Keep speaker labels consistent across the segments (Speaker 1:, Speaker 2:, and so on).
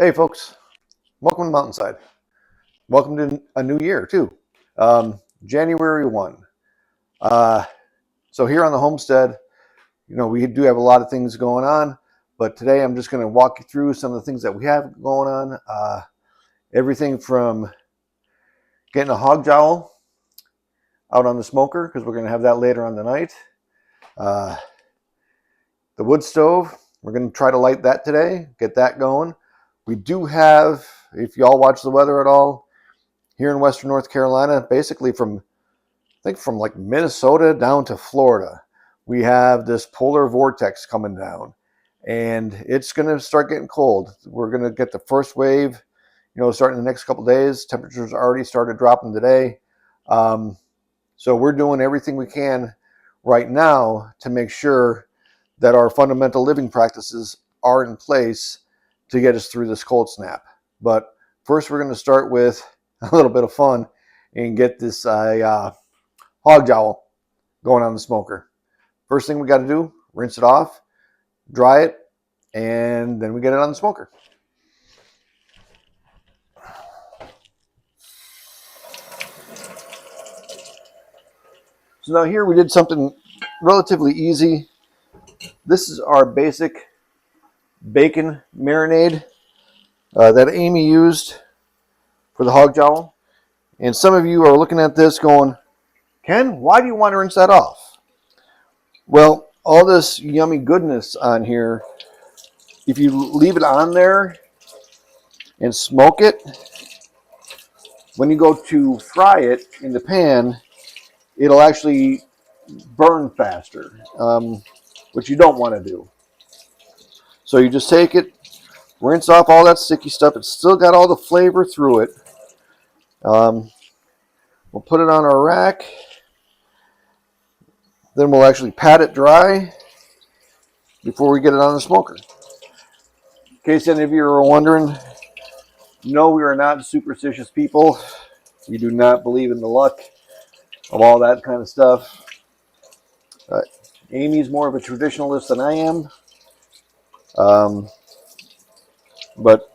Speaker 1: Hey folks, welcome to Mountainside. Welcome to a new year too. January 1. So here on the homestead, we do have a lot of things going on, but today I'm just going to walk you through some of the things that we have going on. Everything from getting a hog jowl out on the smoker, because we're going to have that later on the night. Uh, the wood stove, we're going to try to light that today, get that going. We do have, if y'all watch the weather at all, here in Western North Carolina, basically from like Minnesota down to Florida, we have this polar vortex coming down, and it's going to start getting cold. We're going to get the first wave, starting the next couple of days. Temperatures already started dropping today. So we're doing everything we can right now to make sure that our fundamental living practices are in place to get us through this cold snap. But first, we're going to start with a little bit of fun and get this hog jowl going on the smoker. First thing we got to do, rinse it off, dry it, and then we get it on the smoker. So now here we did something relatively easy. This is our basic bacon marinade that Amy used for the hog jowl. And some of you are looking at this going, Ken, why do you want to rinse that off? Well, all this yummy goodness on here, if you leave it on there and smoke it, when you go to fry it in the pan, it'll actually burn faster, which you don't want to do. So you just take it, rinse off all that sticky stuff. It's still got all the flavor through it. We'll put it on our rack. Then we'll actually pat it dry before we get it on the smoker. In case any of you are wondering, no, we are not superstitious people. We do not believe in the luck of all that kind of stuff. Amy's more of a traditionalist than I am. But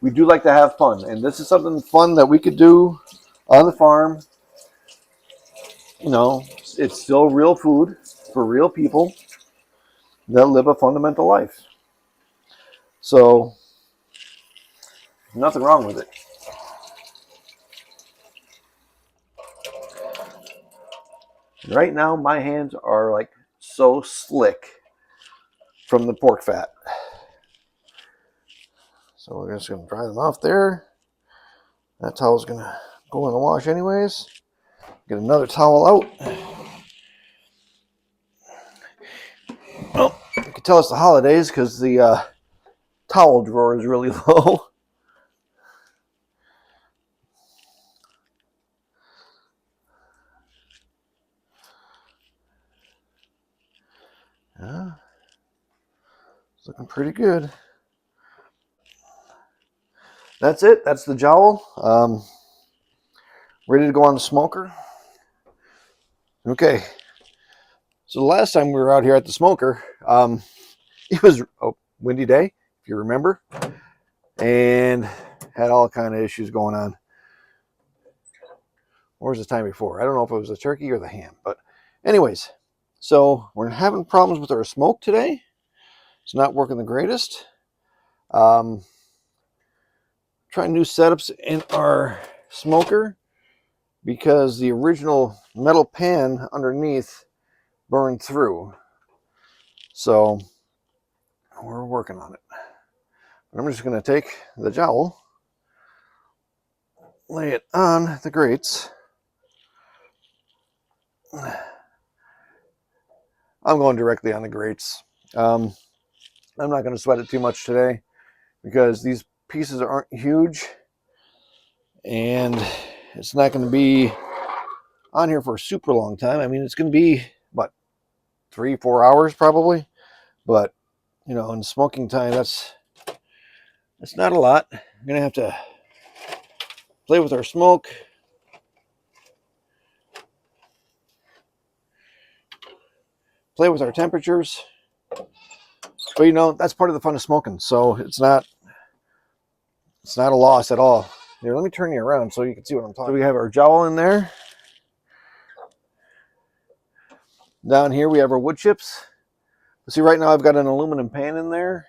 Speaker 1: we do like to have fun. And this is something fun that we could do on the farm. It's still real food for real people that live a fundamental life. So, nothing wrong with it. Right now, my hands are like so slick from the pork fat. So we're just going to dry them off there. That towel's going to go in the wash anyways. Get another towel out. Oh, you can tell it's the holidays because the towel drawer is really low. Yeah, it's looking pretty good. That's it. That's the jowl. Ready to go on the smoker. Okay. So the last time we were out here at the smoker, it was a windy day, if you remember, and had all kind of issues going on. Or was the time before? I don't know if it was the turkey or the ham, but anyways, so we're having problems with our smoke today. It's not working the greatest. Trying new setups in our smoker because the original metal pan underneath burned through. So we're working on it. I'm just going to take the jowl, lay it on the grates. I'm going directly on the grates. I'm not going to sweat it too much today because these pieces aren't huge and it's not going to be on here for a super long time. I mean, it's going to be, 3-4 hours probably. But, in smoking time, that's not a lot. We're going to have to play with our smoke. Play with our temperatures. But, that's part of the fun of smoking. So it's not It's not a loss at all. Here, let me turn you around so you can see what I'm talking about. So we have our jowl in there. Down here we have our wood chips. See, right now I've got an aluminum pan in there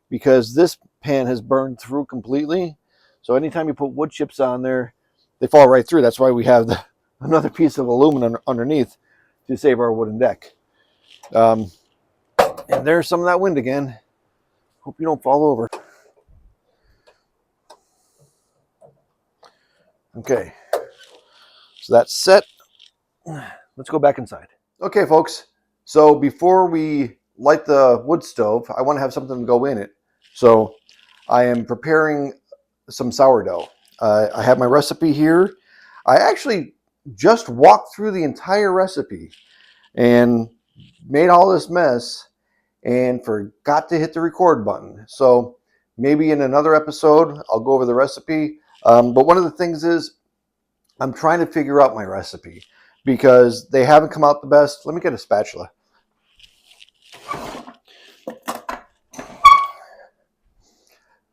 Speaker 1: because this pan has burned through completely. So anytime you put wood chips on there, they fall right through. That's why we have another piece of aluminum underneath to save our wooden deck. And there's some of that wind again. Hope you don't fall over. Okay, so that's set. Let's go back inside. Okay, folks. So before we light the wood stove, I want to have something to go in it. So I am preparing some sourdough. I have my recipe here. I actually just walked through the entire recipe and made all this mess and forgot to hit the record button. So maybe in another episode, I'll go over the recipe. But one of the things is I'm trying to figure out my recipe because they haven't come out the best. Let me get a spatula.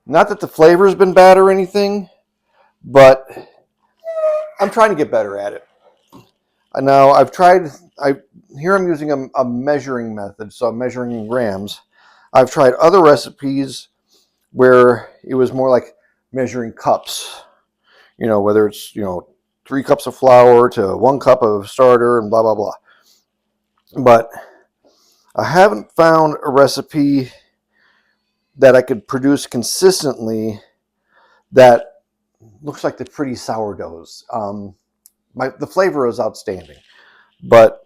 Speaker 1: Not that the flavor has been bad or anything, but I'm trying to get better at it. Now I've tried, here I'm using a measuring method, so I'm measuring in grams. I've tried other recipes where it was more like measuring cups, whether it's, 3 cups of flour to 1 cup of starter and blah, blah, blah. But I haven't found a recipe that I could produce consistently that looks like the pretty sourdoughs. The flavor is outstanding, but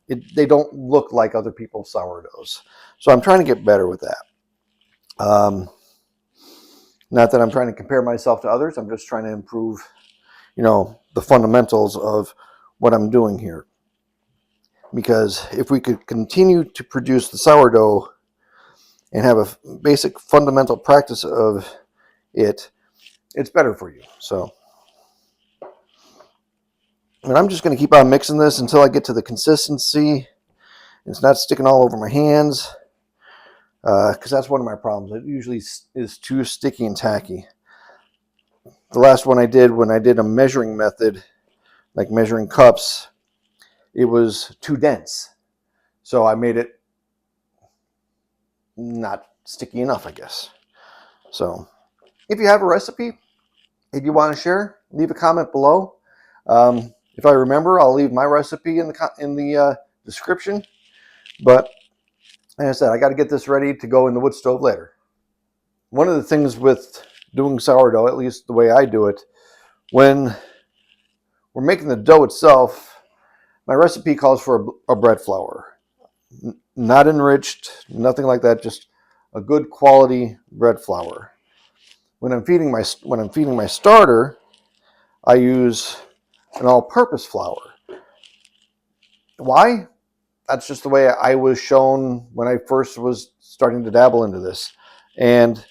Speaker 1: they don't look like other people's sourdoughs. So I'm trying to get better with that. Not that I'm trying to compare myself to others. I'm just trying to improve, the fundamentals of what I'm doing here. Because if we could continue to produce the sourdough and have a basic fundamental practice of it, it's better for you. So, and I'm just going to keep on mixing this until I get to the consistency. It's not sticking all over my hands, because that's one of my problems. It usually is too sticky and tacky. The last one I did, when I did a measuring method, like measuring cups, it was too dense. So I made it not sticky enough, I guess. So if you have a recipe, if you want to share, leave a comment below. If I remember, I'll leave my recipe in the description. But like I said, I got to get this ready to go in the wood stove later. One of the things with doing sourdough, at least the way I do it, when we're making the dough itself, my recipe calls for a bread flour. Not enriched, nothing like that, just a good quality bread flour. When I'm feeding my starter, I use an all-purpose flour. Why? That's just the way I was shown when I first was starting to dabble into this. And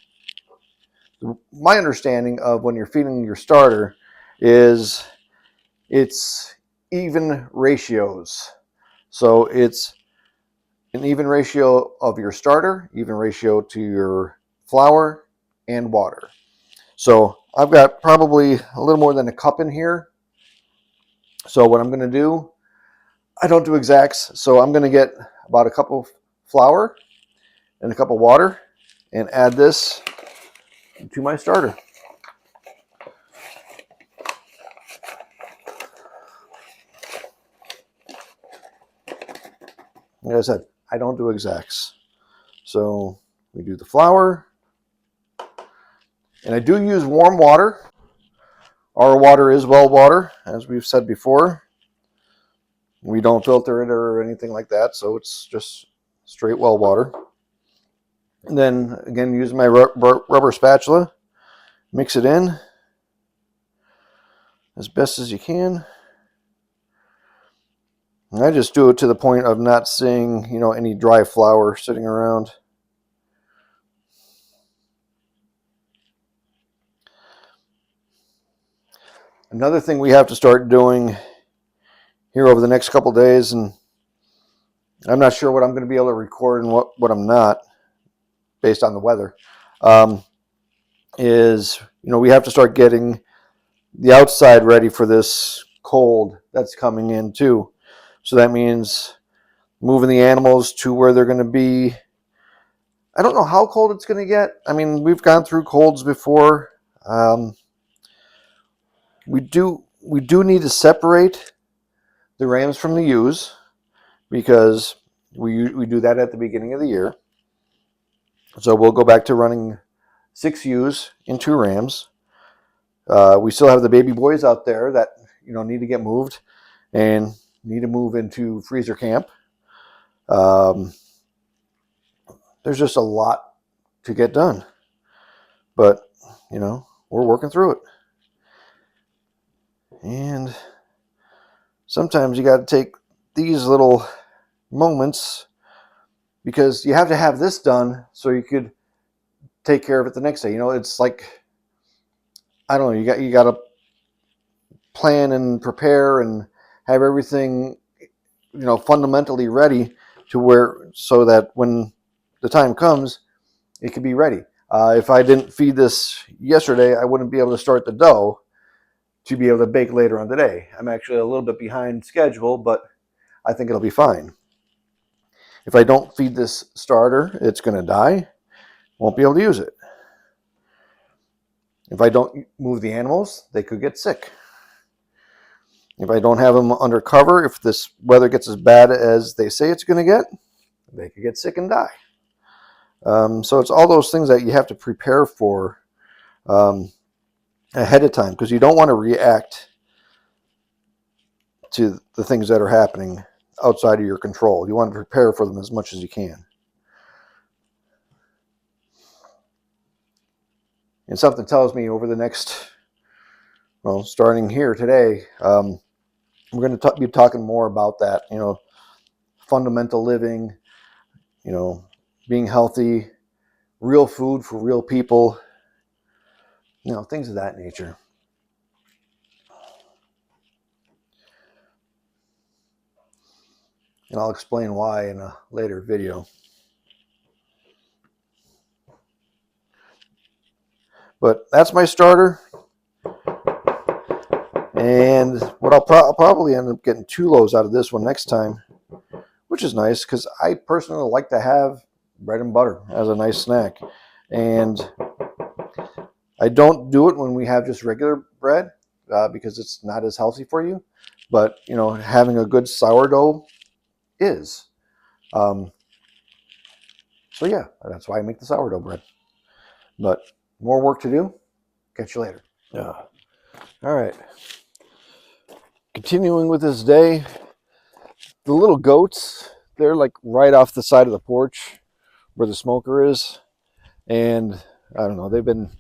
Speaker 1: my understanding of when you're feeding your starter is it's even ratios. So it's an even ratio of your starter, even ratio to your flour and water. So I've got probably a little more than a cup in here. So what I'm going to do, I don't do exacts, so I'm going to get about a cup of flour and a cup of water and add this to my starter. Like I said, I don't do exacts. So we do the flour. And I do use warm water. Our water is well water, as we've said before. We don't filter it or anything like that, so it's just straight well water. And then, again, use my rubber spatula. Mix it in as best as you can. And I just do it to the point of not seeing, any dry flour sitting around. Another thing we have to start doing here over the next couple days, and I'm not sure what I'm going to be able to record and what I'm not, based on the weather, is, we have to start getting the outside ready for this cold that's coming in too. So that means moving the animals to where they're going to be. I don't know how cold it's going to get. I mean, we've gone through colds before. We do need to separate the rams from the ewes, because we do that at the beginning of the year. So we'll go back to running 6 ewes and 2 rams. We still have the baby boys out there that need to get moved and need to move into freezer camp. There's just a lot to get done, but we're working through it. And sometimes you got to take these little moments, because you have to have this done so you could take care of it the next day. It's like, I don't know, you got to plan and prepare and have everything fundamentally ready to where, so that when the time comes, it could be ready. If I didn't feed this yesterday, I wouldn't be able to start the dough to be able to bake later on today. I'm actually a little bit behind schedule, but I think it'll be fine. If I don't feed this starter, it's going to die. Won't be able to use it. If I don't move the animals, they could get sick. If I don't have them under cover, if this weather gets as bad as they say it's going to get, they could get sick and die. So it's all those things that you have to prepare for ahead of time, because you don't want to react to the things that are happening outside of your control. You want to prepare for them as much as you can. And something tells me over the next, starting here today, we're going to be talking more about that, fundamental living, being healthy, real food for real people, things of that nature. And I'll explain why in a later video. But that's my starter. And what I'll probably end up getting 2 loaves out of this one next time, which is nice, because I personally like to have bread and butter as a nice snack. And I don't do it when we have just regular bread, because it's not as healthy for you. But, having a good sourdough is. So yeah, that's why I make the sourdough bread. But more work to do. Catch you later. Yeah. All right. Continuing with this day, the little goats, they're like right off the side of the porch where the smoker is. And I don't know, they've been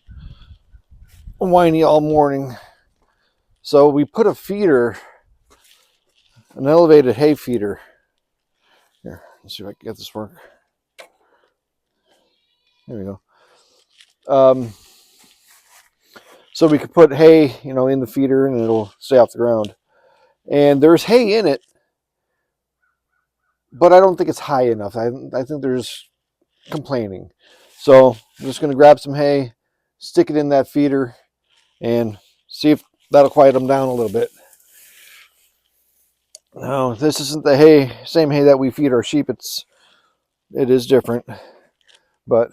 Speaker 1: whiny all morning. So we put a feeder, an elevated hay feeder. Here, let's see if I can get this work. There we go. So we could put hay, in the feeder, and it'll stay off the ground. And there's hay in it, but I don't think it's high enough. I think there's complaining. So I'm just going to grab some hay, stick it in that feeder, and see if that'll quiet them down a little bit. Now, this isn't the same hay that we feed our sheep. It is different. But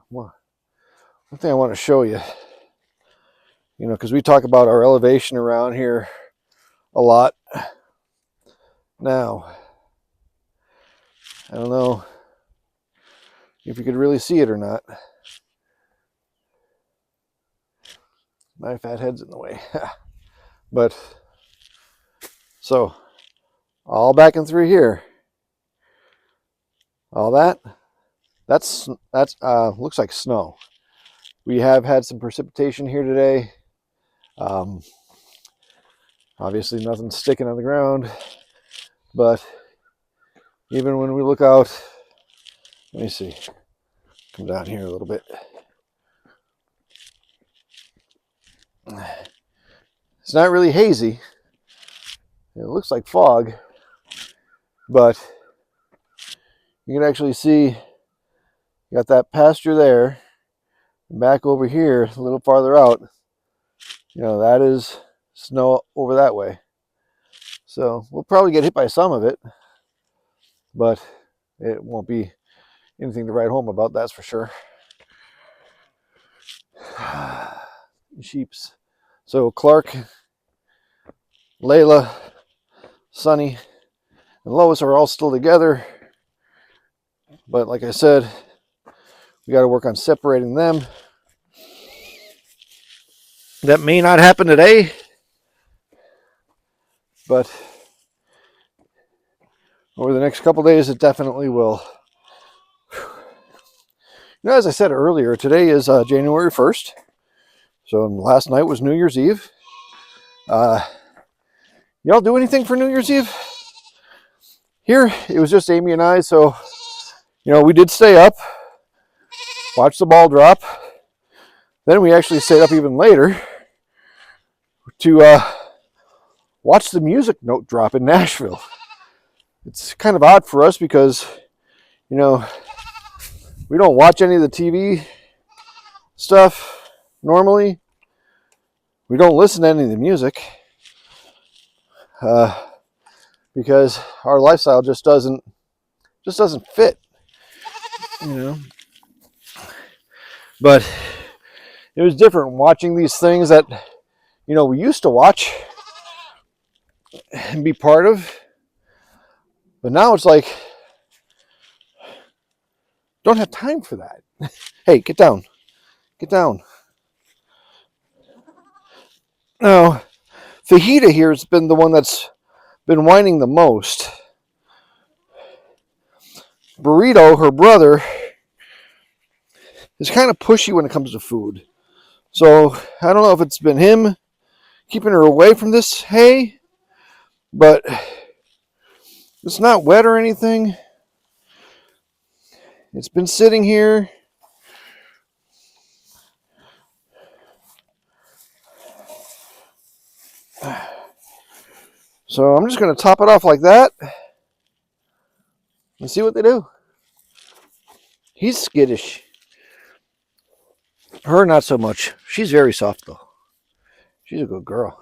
Speaker 1: one thing I want to show you, because we talk about our elevation around here a lot. Now, I don't know if you could really see it or not. My fat head's in the way. But, so, all back and through here, all that's looks like snow. We have had some precipitation here today. Obviously nothing's sticking on the ground, but even when we look out, let me see, come down here a little bit. It's not really hazy. It looks like fog, but you can actually see you got that pasture there, Back over here, a little farther out, that is snow over that way. So we'll probably get hit by some of it, but it won't be anything to write home about, that's for sure. Sheeps. So Clark, Layla, Sunny, and Lois are all still together. But like I said, we got to work on separating them. That may not happen today, but over the next couple days, it definitely will. As I said earlier, today is January 1st. So last night was New Year's Eve. Y'all do anything for New Year's Eve? Here, it was just Amy and I, so, we did stay up, watch the ball drop. Then we actually stayed up even later to watch the music note drop in Nashville. It's kind of odd for us because, we don't watch any of the TV stuff normally. We don't listen to any of the music because our lifestyle just doesn't fit, But it was different watching these things that, we used to watch and be part of. But now it's like, don't have time for that. Hey, get down. Get down. Now, Fajita here has been the one that's been whining the most. Burrito, her brother, is kind of pushy when it comes to food. So I don't know if it's been him keeping her away from this hay, but it's not wet or anything. It's been sitting here. So I'm just going to top it off like that and see what they do. He's skittish. Her, not so much. She's very soft, though. She's a good girl.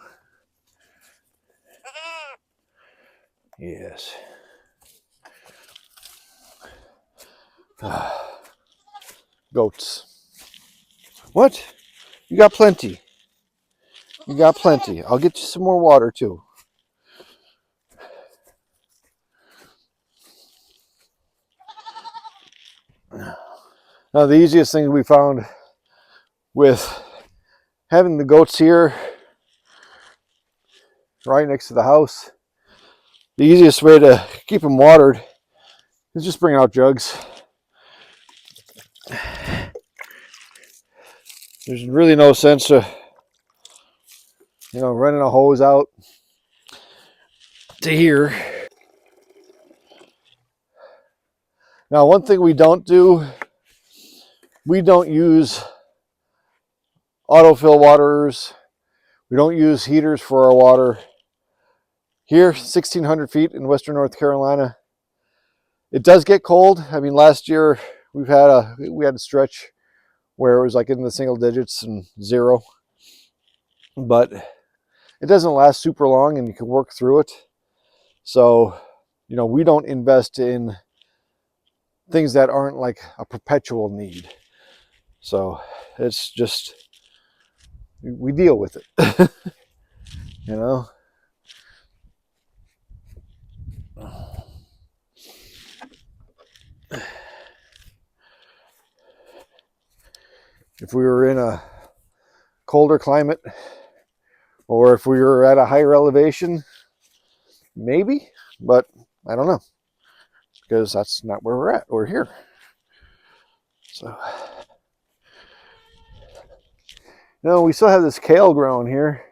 Speaker 1: Yes. Goats. What? You got plenty. You got plenty. I'll get you some more water, too. Now, the easiest thing we found with having the goats here right next to the house, the easiest way to keep them watered is just bring out jugs. There's really no sense to, running a hose out to here. Now, one thing we don't do, we don't use autofill waters. We don't use heaters for our water. Here, 1,600 feet in Western North Carolina, it does get cold. I mean, last year we had a stretch where it was like in the single digits and 0. But it doesn't last super long and you can work through it. So, we don't invest in things that aren't like a perpetual need. So it's just, we deal with it, If we were in a colder climate or if we were at a higher elevation, maybe, but I don't know because that's not where we're at. We're here. So, we still have this kale growing here.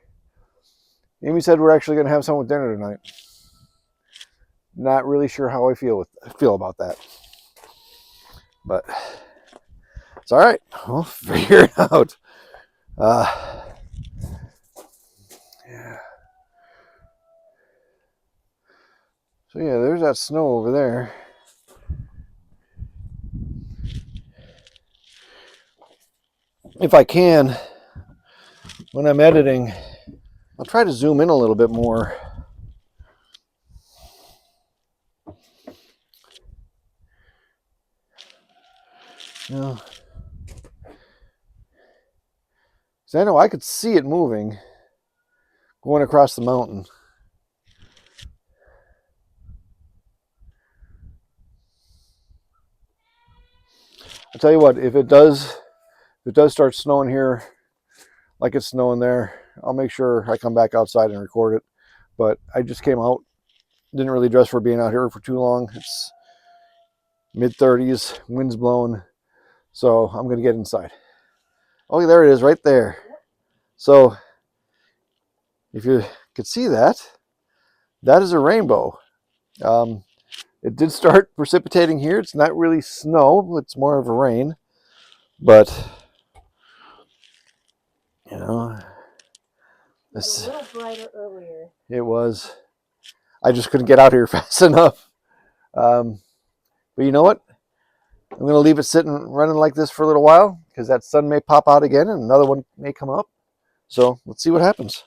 Speaker 1: Amy said we're actually going to have some with dinner tonight. Not really sure how I feel about that, but it's all right. We'll figure it out. Yeah. So yeah, there's that snow over there. if I can, when I'm editing, I'll try to zoom in a little bit more. So I know I could see it moving, going across the mountain. I'll tell you what, if it does start snowing here, like it's snowing there, I'll make sure I come back outside and record it. But I just came out, didn't really dress for being out here for too long. It's mid-30s, wind's blowing, so I'm gonna get inside. Oh, there it is, right there. So if you could see that, that is a rainbow. It did start precipitating here. It's not really snow, it's more of a rain, but you know,
Speaker 2: It's a little brighter earlier.
Speaker 1: It was. I just couldn't get out here fast enough. But you know what? I'm going to leave it sitting, running like this for a little while, because that sun may pop out again and another one may come up. So let's see what happens.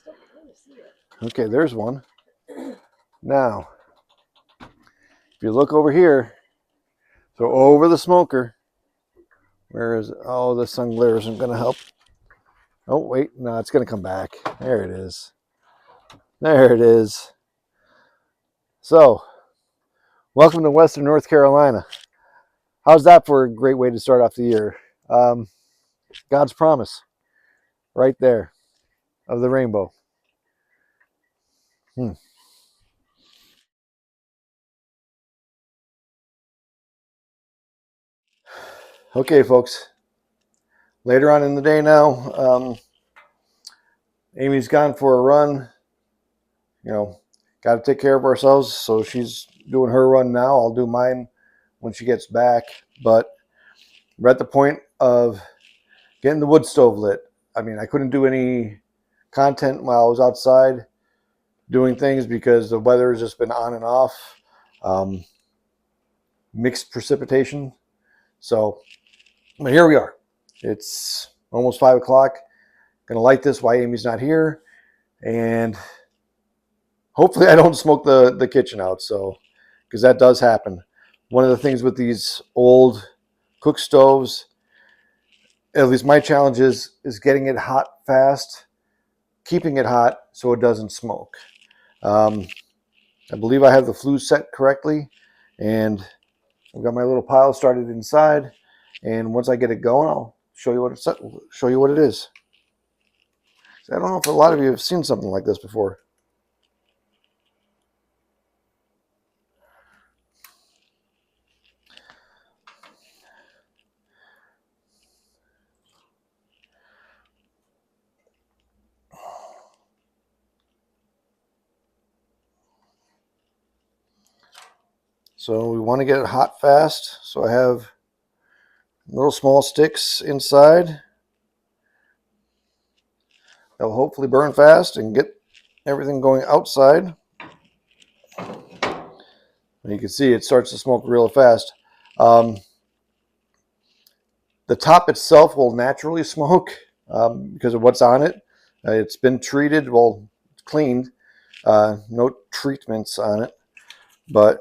Speaker 2: Still kind of see it.
Speaker 1: Okay, there's one. Now, if you look over here, so over the smoker, where is it? Oh, the sun glare isn't going to help. Oh, wait, no, it's going to come back. There it is. There it is. So, welcome to Western North Carolina. How's that for a great way to start off the year? God's promise, right there, of the rainbow. Okay, folks. Later on in the day now, Amy's gone for a run. You know, got to take care of ourselves. So she's doing her run now. I'll do mine when she gets back. But we're at the point of getting the wood stove lit. I mean, I couldn't do any content while I was outside doing things because the weather has just been on and off. Mixed precipitation. So, but here we are. It's almost 5 o'clock. Gonna light this while Amy's not here, and hopefully I don't smoke the kitchen out. So, because that does happen. One of the things with these old cook stoves, at least my challenge is getting it hot fast, keeping it hot so it doesn't smoke. I believe I have the flue set correctly, and I've got my little pile started inside. And once I get it going, I'll show you what it is. I don't know if a lot of you have seen something like this before. So we want to get it hot fast. So I have little small sticks inside that will hopefully burn fast and get everything going outside. And you can see it starts to smoke real fast. The top itself will naturally smoke because of what's on it. It's been treated, well, cleaned. No treatments on it. But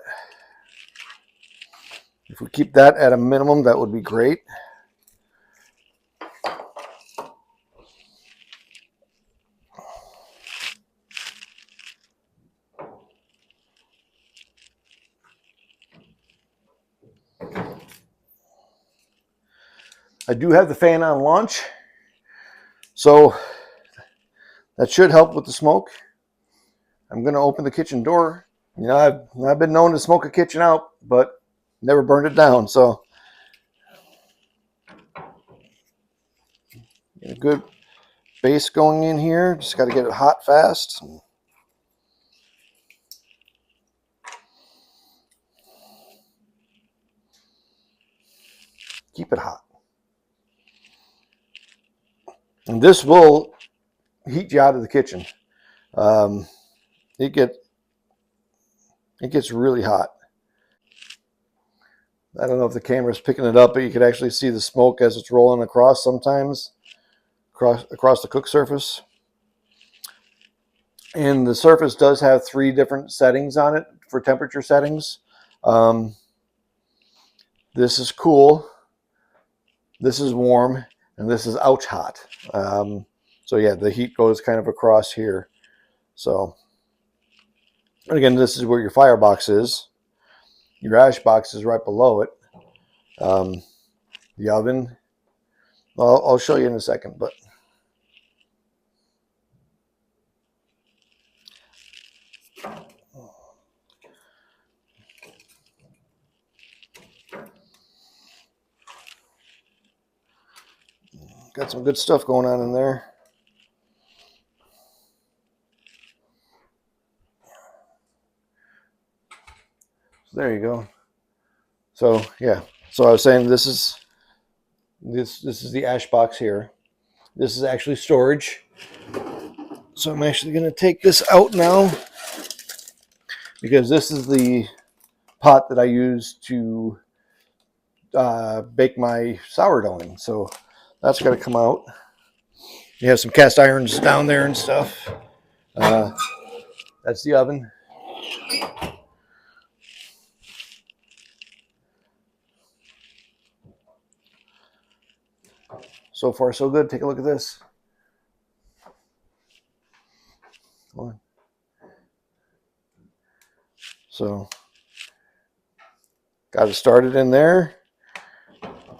Speaker 1: if we keep that at a minimum, that would be great. I do have the fan on launch, so that should help with the smoke. I'm going to open the kitchen door. You know, I've been known to smoke a kitchen out, but never burned it down. So get a good base going in here. Just got to get it hot fast. Keep it hot. And this will heat you out of the kitchen. It gets really hot. I don't know if the camera's picking it up, but you could actually see the smoke as it's rolling across sometimes, across the cook surface. And the surface does have 3 different settings on it for temperature settings. This is cool, this is warm, and this is ouch hot. So yeah, the heat goes kind of across here. So, and again, this is where your firebox is. Your ash box is right below it. The oven, I'll show you in a second, but got some good stuff going on in there. So there you go. So yeah, so I was saying this is the ash box here. This is actually storage. So I'm actually going to take this out now because this is the pot that I use to bake my sourdough in. So that's got to come out. You have some cast irons down there and stuff. That's the oven. So far, so good. Take a look at this. So, got it started in there.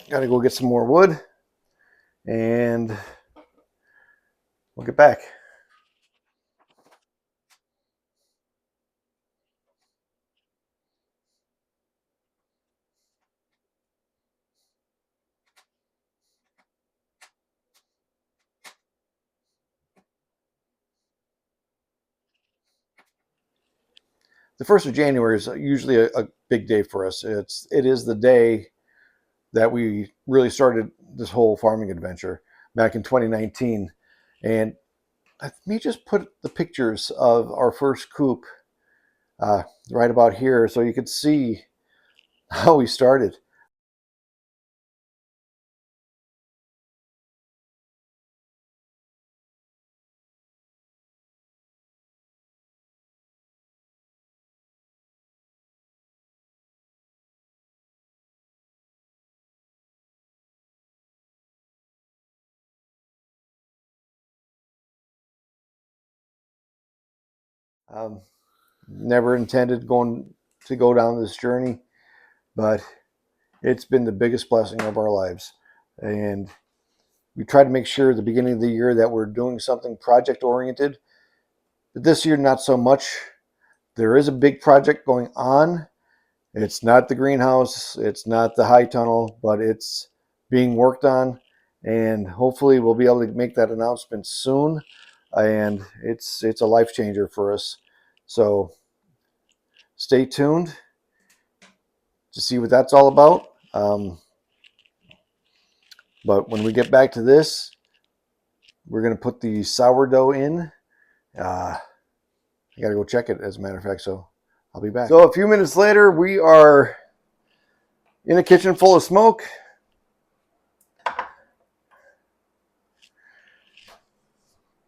Speaker 1: Got to go get some more wood, and we'll get back. The 1st of January is usually a big day for us. It is the day that we really started this whole farming adventure back in 2019. And let me just put the pictures of our first coop right about here so you could see how we started. Never intended to go down this journey, but it's been the biggest blessing of our lives. And we try to make sure at the beginning of the year that we're doing something project oriented, but this year not so much. There is a big project going on. It's not the greenhouse, it's not the high tunnel, but it's being worked on, and hopefully we'll be able to make that announcement soon. And it's a life changer for us. So stay tuned to see what that's all about. But when we get back to this, we're going to put the sourdough in. I got to go check it, as a matter of fact, so I'll be back. So a few minutes later, we are in a kitchen full of smoke.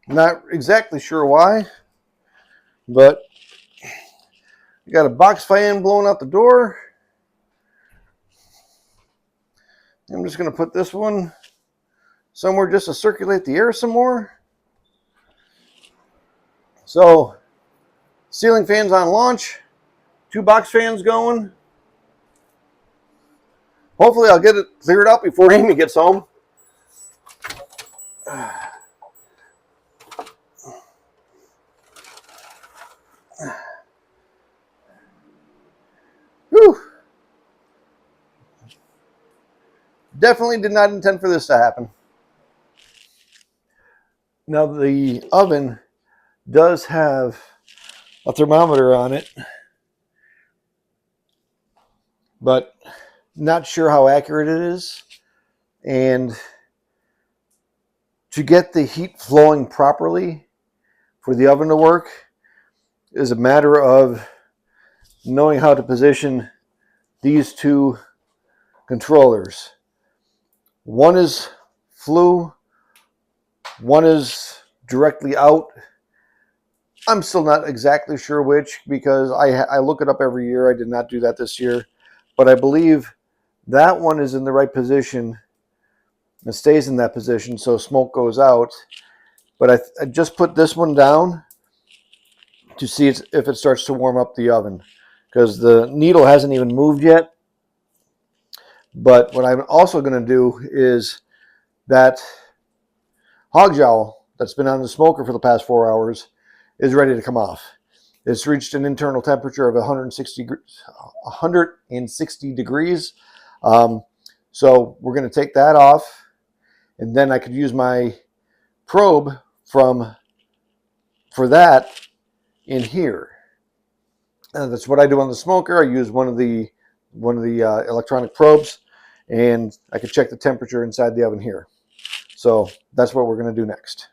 Speaker 1: Not exactly sure why, but we got a box fan blowing out the door. I'm just going to put this one somewhere just to circulate the air some more. So, ceiling fans on launch, 2 box fans going. Hopefully I'll get it cleared up before Amy gets home. Whew. Definitely did not intend for this to happen. Now the oven does have a thermometer on it, but not sure how accurate it is. And to get the heat flowing properly for the oven to work is a matter of knowing how to position these two controllers. One is flue, one is directly out. I'm still not exactly sure which, because I look it up every year. I did not do that this year, but I believe that one is in the right position. It stays in that position so smoke goes out. But I just put this one down to see if it starts to warm up the oven, because the needle hasn't even moved yet. But what I'm also going to do is that hog jowl that's been on the smoker for the past 4 hours is ready to come off. It's reached an internal temperature of 160 degrees. So we're going to take that off, and then I could use my probe for that in here. And that's what I do on the smoker. I use one of the electronic probes, and I can check the temperature inside the oven here. So that's what we're going to do next.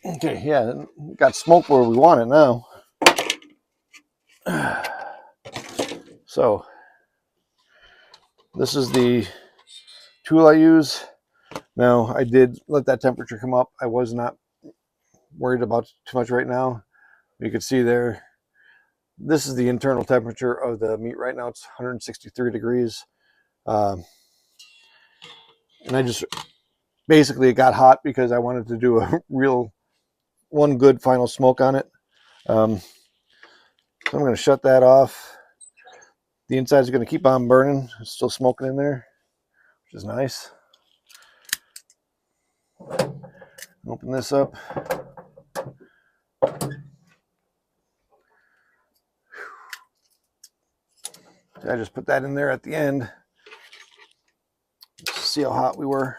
Speaker 1: Okay, yeah, got smoke where we want it now. So this is the tool I use. Now, I did let that temperature come up. I was not worried about too much right now. You can see there, this is the internal temperature of the meat right now. It's 163 degrees. And I just, basically it got hot because I wanted to do one good final smoke on it. So I'm going to shut that off. The inside is going to keep on burning. It's still smoking in there, which is nice. Open this up. I just put that in there at the end. Let's see how hot we were.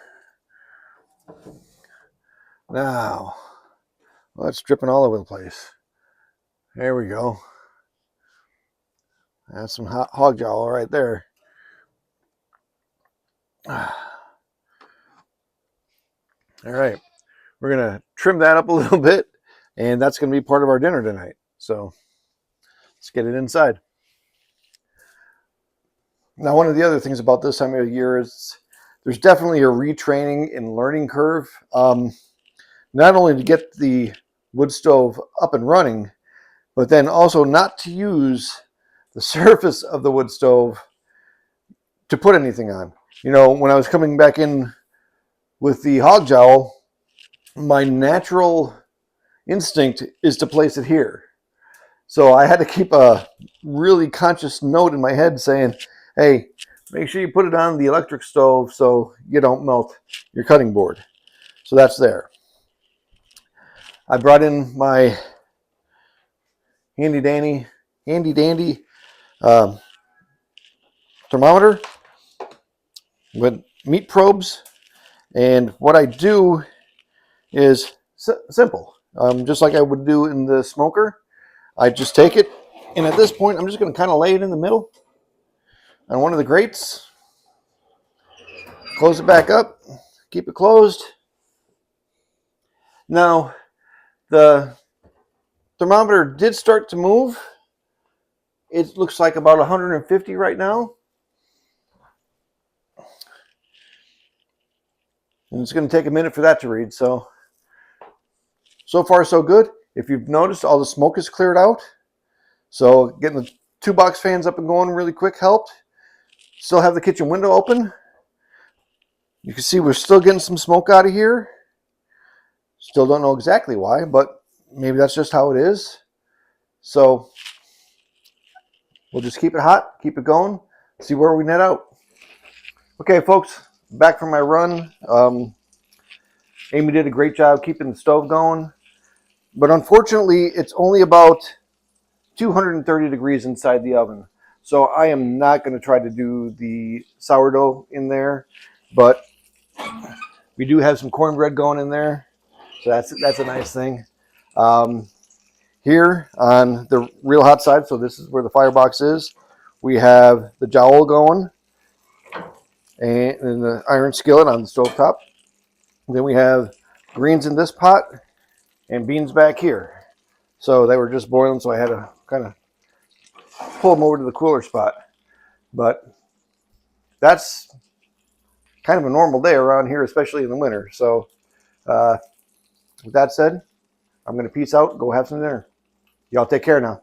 Speaker 1: Now, well, it's dripping all over the place. There we go. That's some hot hog jowl right there. All right, we're gonna trim that up a little bit, and that's gonna be part of our dinner tonight. So let's get it inside. Now, one of the other things about this time of year is there's definitely a retraining and learning curve. Not only to get the wood stove up and running, but then also not to use the surface of the wood stove to put anything on. You know, when I was coming back in with the hog jowl, my natural instinct is to place it here. So I had to keep a really conscious note in my head saying, hey, make sure you put it on the electric stove so you don't melt your cutting board. So that's there. I brought in my handy dandy thermometer with meat probes, and what I do is simple, just like I would do in the smoker. I just take it, and at this point I'm just going to kind of lay it in the middle on one of the grates, close it back up, keep it closed. Now the thermometer did start to move. It looks like about 150 right now. And it's going to take a minute for that to read. So far so good. If you've noticed, all the smoke is cleared out. So getting the 2 box fans up and going really quick helped. Still have the kitchen window open. You can see we're still getting some smoke out of here. Still don't know exactly why, but maybe that's just how it is. So we'll just keep it hot, keep it going, see where we net out. Okay, folks, back from my run. Amy did a great job keeping the stove going, but unfortunately, it's only about 230 degrees inside the oven. So I am not going to try to do the sourdough in there, but we do have some cornbread going in there. So that's a nice thing. Here on the real hot side, so this is where the firebox is, we have the jowl going and the iron skillet on the stovetop. Then we have greens in this pot and beans back here. So they were just boiling, so I had to kind of pull them over to the cooler spot. But that's kind of a normal day around here, especially in the winter. So with that said, I'm going to peace out, go have some dinner. Y'all take care now.